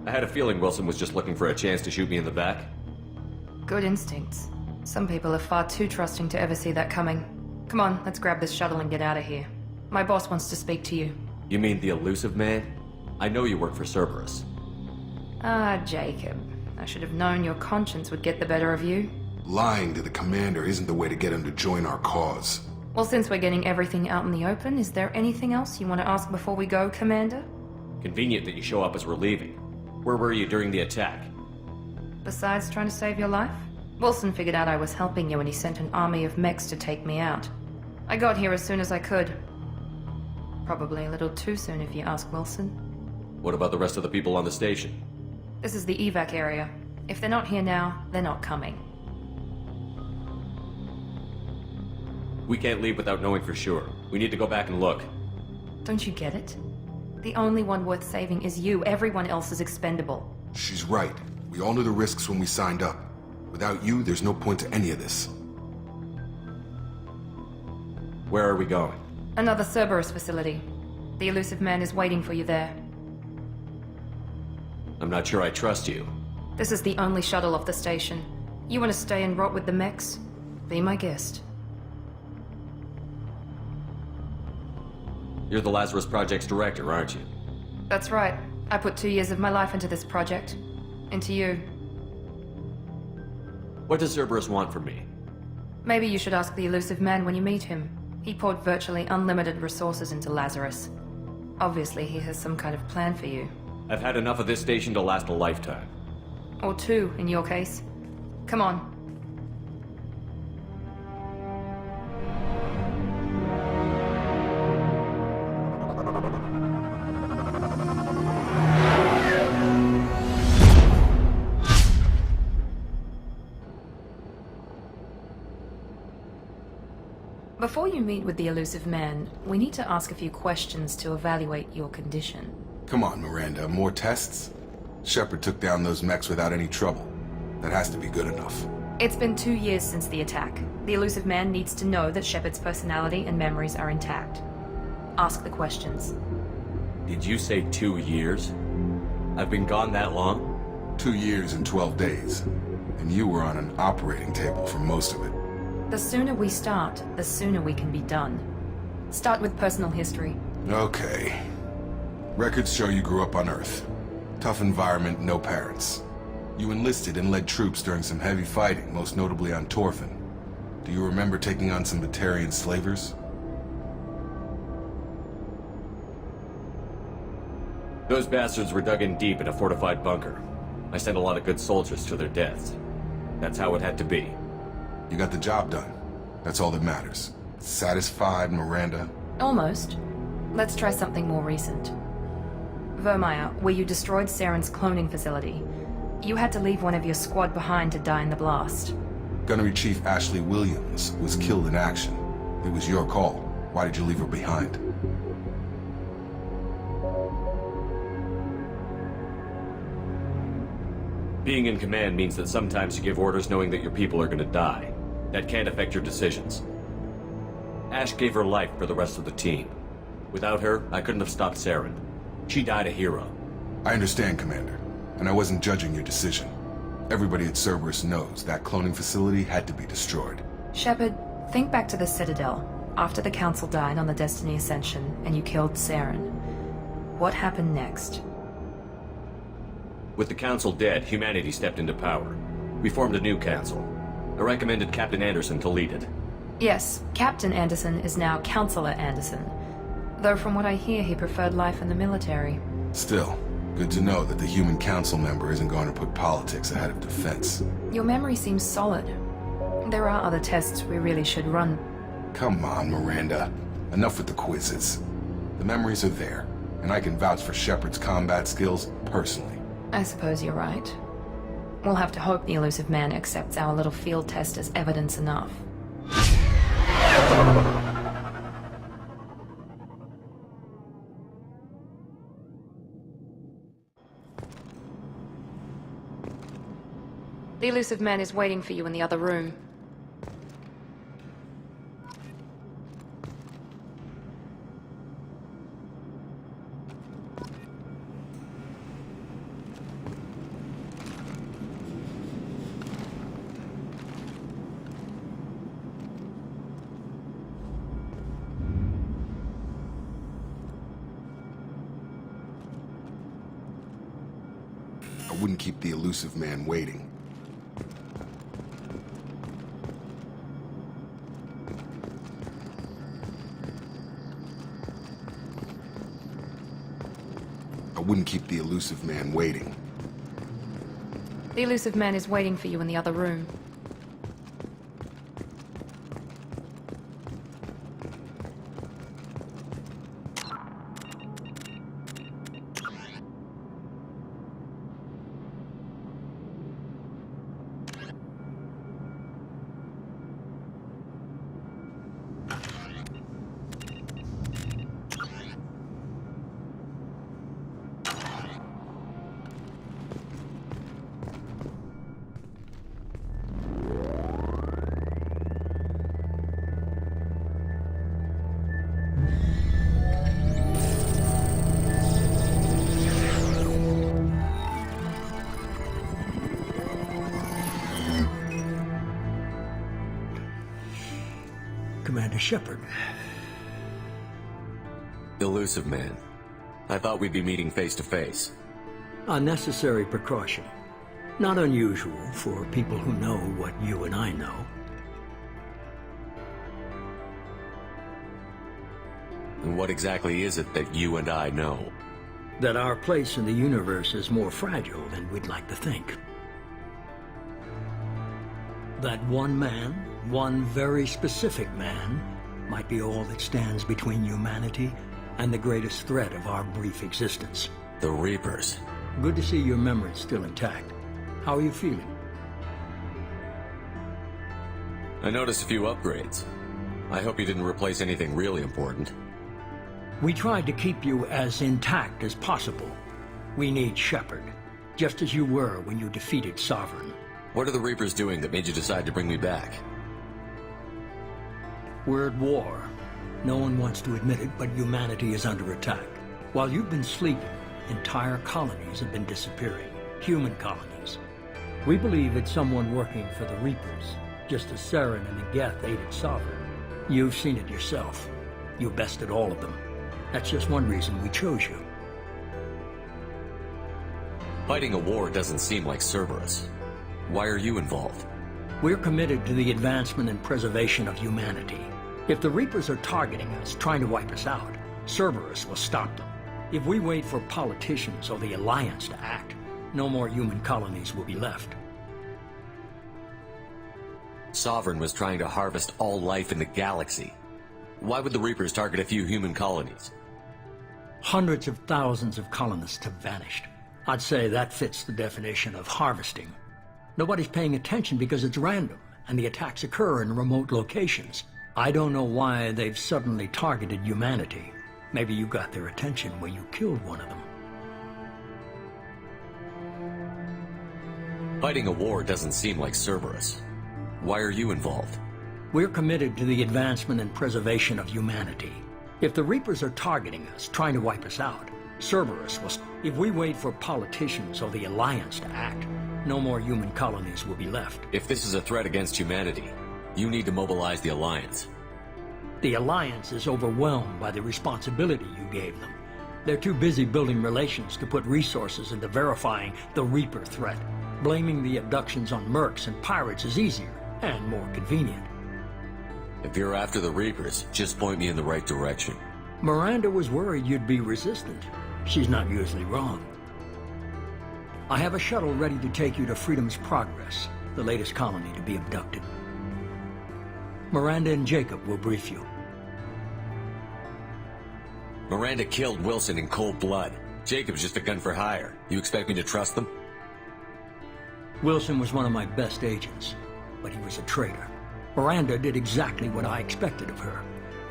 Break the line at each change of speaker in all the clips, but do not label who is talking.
I had a feeling Wilson was just looking for a chance to shoot me in the back.
Good instincts. Some people are far too trusting to ever see that coming. Come on, let's grab this shuttle and get out of here. My boss wants to speak to you.
You mean the elusive man? I know you work for Cerberus.
Ah, Jacob. I should have known your conscience would get the better of you.
Lying to the commander isn't the way to get him to join our cause.
Well, since we're getting everything out in the open, is there anything else you want to ask before we go, Commander?
Convenient that you show up as we're leaving. Where were you during the attack?
Besides trying to save your life? Wilson figured out I was helping you and he sent an army of mechs to take me out. I got here as soon as I could. Probably a little too soon if you ask Wilson.
What about the rest of the people on the station?
This is the evac area. If they're not here now, they're not coming.
We can't leave without knowing for sure. We need to go back and look.
Don't you get it? The only one worth saving is you. Everyone else is expendable.
She's right. We all knew the risks when we signed up. Without you, there's no point to any of this.
Where are we going?
Another Cerberus facility. The elusive man is waiting for you there.
I'm not sure I trust you.
This is the only shuttle off the station. You want to stay and rot with the mechs? Be my guest.
You're the Lazarus Project's director, aren't you?
That's right. I put 2 years of my life into this project. Into you.
What does Cerberus want from me?
Maybe you should ask the elusive man when you meet him. He poured virtually unlimited resources into Lazarus. Obviously, he has some kind of plan for you.
I've had enough of this station to last a lifetime.
Or 2, in your case. Come on. Before you meet with the elusive man, we need to ask a few questions to evaluate your condition.
Come on, Miranda, more tests? Shepard took down those mechs without any trouble. That has to be good enough.
It's been 2 years since the attack. The elusive man needs to know that Shepard's personality and memories are intact. Ask the questions.
Did you say 2 years? I've been gone that long?
2 years and 12 days. And you were on an operating table for most of it.
The sooner we start, the sooner we can be done. Start with personal history.
Okay. Records show you grew up on Earth. Tough environment, no parents. You enlisted and led troops during some heavy fighting, most notably on Torfin. Do you remember taking on some Batarian slavers?
Those bastards were dug in deep in a fortified bunker. I sent a lot of good soldiers to their deaths. That's how it had to be.
You got the job done. That's all that matters. Satisfied, Miranda?
Almost. Let's try something more recent. Vermeer, where you destroyed Saren's cloning facility. You had to leave one of your squad behind to die in the blast.
Gunnery Chief Ashley Williams was killed in action. It was your call. Why did you leave her behind?
Being in command means that sometimes you give orders knowing that your people are gonna die. That can't affect your decisions. Ash gave her life for the rest of the team. Without her, I couldn't have stopped Saren. She died a hero.
I understand, Commander. And I wasn't judging your decision. Everybody at Cerberus knows that cloning facility had to be destroyed.
Shepard, think back to the Citadel, after the Council died on the Destiny Ascension, and you killed Saren. What happened next?
With the Council dead, humanity stepped into power. We formed a new Council. I recommended Captain Anderson to lead it.
Yes, Captain Anderson is now Counselor Anderson. Though from what I hear, he preferred life in the military.
Still, good to know that the human council member isn't going to put politics ahead of defense.
Your memory seems solid. There are other tests we really should run.
Come on, Miranda. Enough with the quizzes. The memories are there, and I can vouch for Shepard's combat skills personally.
I suppose you're right. We'll have to hope the elusive man accepts our little field test as evidence enough. The elusive man is waiting for you in the other room.
I wouldn't keep the elusive man waiting. I wouldn't keep the elusive man waiting.
The elusive man is waiting for you in the other room.
Commander Shepard.
Elusive man. I thought we'd be meeting face to face.
A necessary precaution. Not unusual for people who know what you and I know.
And what exactly is it that you and I know?
That our place in the universe is more fragile than we'd like to think. That one man, one very specific man, might be all that stands between humanity and the greatest threat of our brief existence.
The Reapers.
Good to see your memory's still intact. How are you feeling?
I noticed a few upgrades. I hope you didn't replace anything really important.
We tried to keep you as intact as possible. We need Shepard, just as you were when you defeated Sovereign.
What are the Reapers doing that made you decide to bring me back?
We're at war. No one wants to admit it, but humanity is under attack. While you've been sleeping, entire colonies have been disappearing. Human colonies. We believe it's someone working for the Reapers, just as Saren and the Geth aided Sovereign. You've seen it yourself. You bested all of them. That's just one reason we chose you.
Fighting a war doesn't seem like Cerberus. Why are you involved?
We're committed to the advancement and preservation of humanity. If the Reapers are targeting us, trying to wipe us out, Cerberus will stop them. If we wait for politicians or the Alliance to act, no more human colonies will be left.
Sovereign was trying to harvest all life in the galaxy. Why would the Reapers target a few human colonies?
Hundreds of thousands of colonists have vanished. I'd say that fits the definition of harvesting. Nobody's paying attention because it's random, and the attacks occur in remote locations. I don't know why they've suddenly targeted humanity. Maybe you got their attention when you killed one of them.
Fighting a war doesn't seem like Cerberus. Why are you involved?
We're committed to the advancement and preservation of humanity. If the Reapers are targeting us, trying to wipe us out, Cerberus will... If we wait for politicians or the Alliance to act, no more human colonies will be left.
If this is a threat against humanity, you need to mobilize the Alliance.
The Alliance is overwhelmed by the responsibility you gave them. They're too busy building relations to put resources into verifying the Reaper threat. Blaming the abductions on mercs and pirates is easier and more convenient.
If you're after the Reapers, just point me in the right direction.
Miranda was worried you'd be resistant. She's not usually wrong. I have a shuttle ready to take you to Freedom's Progress, the latest colony to be abducted. Miranda and Jacob will brief you.
Miranda killed Wilson in cold blood. Jacob's just a gun for hire. You expect me to trust them?
Wilson was one of my best agents, but he was a traitor. Miranda did exactly what I expected of her,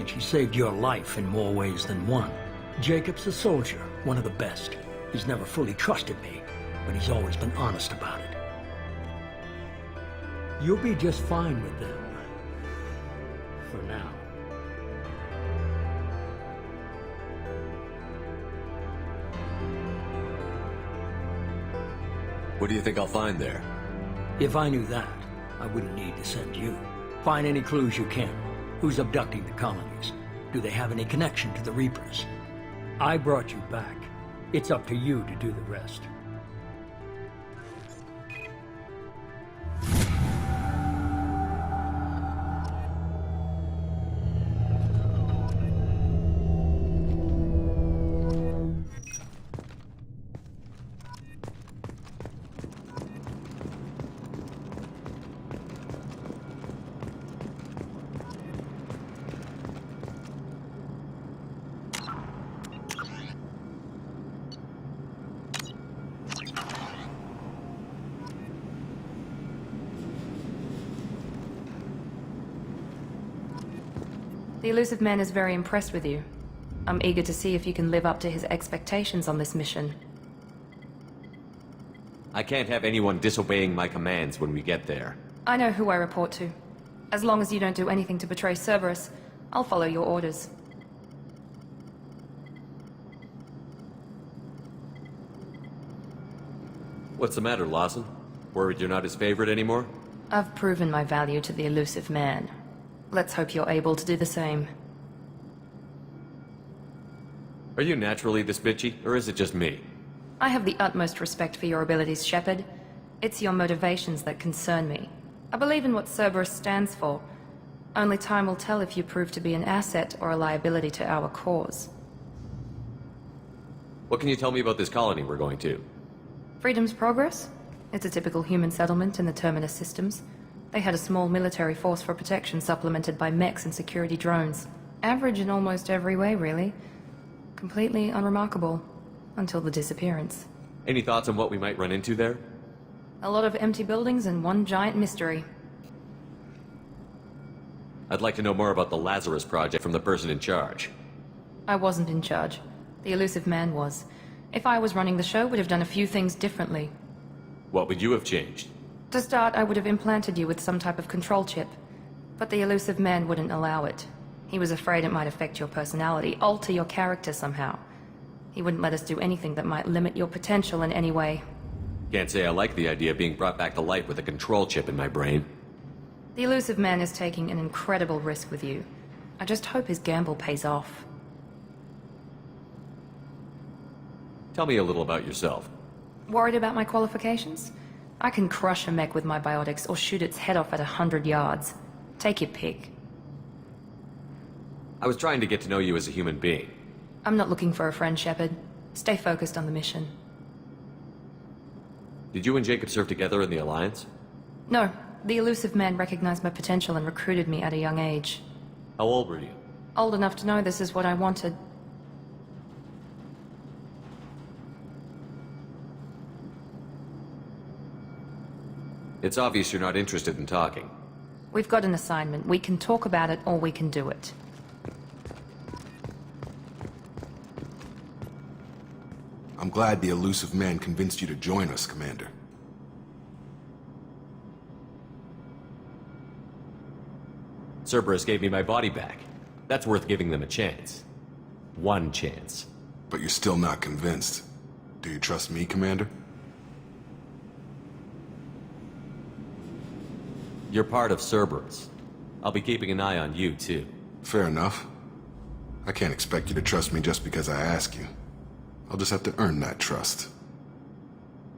and she saved your life in more ways than one. Jacob's a soldier, one of the best. He's never fully trusted me, but he's always been honest about it. You'll be just fine with them. For now.
What do you think I'll find there?
If I knew that, I wouldn't need to send you. Find any clues you can. Who's abducting the colonies? Do they have any connection to the Reapers? I brought you back. It's up to you to do the rest.
The Elusive Man is very impressed with you. I'm eager to see if you can live up to his expectations on this mission.
I can't have anyone disobeying my commands when we get there.
I know who I report to. As long as you don't do anything to betray Cerberus, I'll follow your orders.
What's the matter, Lawson? Worried you're not his favorite anymore?
I've proven my value to the Elusive Man. Let's hope you're able to do the same.
Are you naturally this bitchy, or is it just me?
I have the utmost respect for your abilities, Shepard. It's your motivations that concern me. I believe in what Cerberus stands for. Only time will tell if you prove to be an asset or a liability to our cause.
What can you tell me about this colony we're going to?
Freedom's Progress? It's a typical human settlement in the Terminus systems. They had a small military force for protection supplemented by mechs and security drones. Average in almost every way, really. Completely unremarkable. Until the disappearance.
Any thoughts on what we might run into there?
A lot of empty buildings and one giant mystery.
I'd like to know more about the Lazarus Project from the person in charge.
I wasn't in charge. The Elusive Man was. If I was running the show, would have done a few things differently.
What would you have changed?
To start, I would have implanted you with some type of control chip. But the Elusive Man wouldn't allow it. He was afraid it might affect your personality, alter your character somehow. He wouldn't let us do anything that might limit your potential in any way.
Can't say I like the idea of being brought back to life with a control chip in my brain.
The Elusive Man is taking an incredible risk with you. I just hope his gamble pays off.
Tell me a little about yourself.
Worried about my qualifications? I can crush a mech with my biotics or shoot its head off at 100 yards. Take your pick.
I was trying to get to know you as a human being.
I'm not looking for a friend, Shepard. Stay focused on the mission.
Did you and Jacob serve together in the Alliance?
No, the Elusive Man recognized my potential and recruited me at a young age.
How old were you?
Old enough to know this is what I wanted.
It's obvious you're not interested in talking.
We've got an assignment. We can talk about it or we can do it.
I'm glad the Elusive Man convinced you to join us, Commander.
Cerberus gave me my body back. That's worth giving them a chance. One chance.
But you're still not convinced. Do you trust me, Commander?
You're part of Cerberus. I'll be keeping an eye on you, too.
Fair enough. I can't expect you to trust me just because I ask you. I'll just have to earn that trust.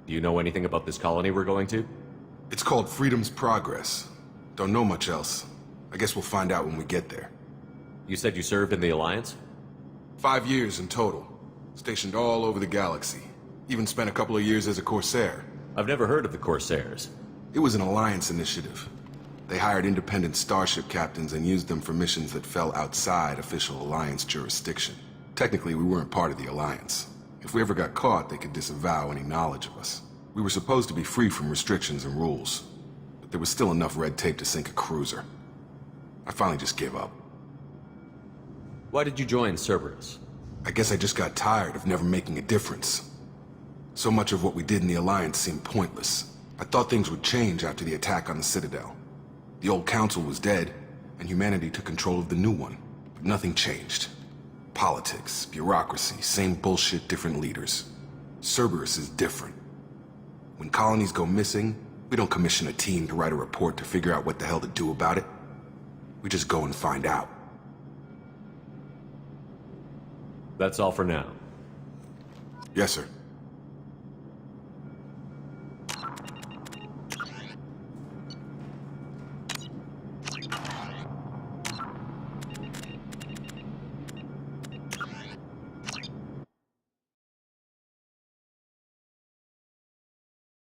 Do you know anything about this colony we're going to?
It's called Freedom's Progress. Don't know much else. I guess we'll find out when we get there.
You said you served in the Alliance?
5 years in total. Stationed all over the galaxy. Even spent a couple of years as a Corsair.
I've never heard of the Corsairs.
It was an Alliance initiative. They hired independent starship captains and used them for missions that fell outside official Alliance jurisdiction. Technically, we weren't part of the Alliance. If we ever got caught, they could disavow any knowledge of us. We were supposed to be free from restrictions and rules, but there was still enough red tape to sink a cruiser. I finally just gave up.
Why did you join Cerberus?
I guess I just got tired of never making a difference. So much of what we did in the Alliance seemed pointless. I thought things would change after the attack on the Citadel. The old council was dead, and humanity took control of the new one. But nothing changed. Politics, bureaucracy, same bullshit, different leaders. Cerberus is different. When colonies go missing, we don't commission a team to write a report to figure out what the hell to do about it. We just go and find out.
That's all for now.
Yes, sir.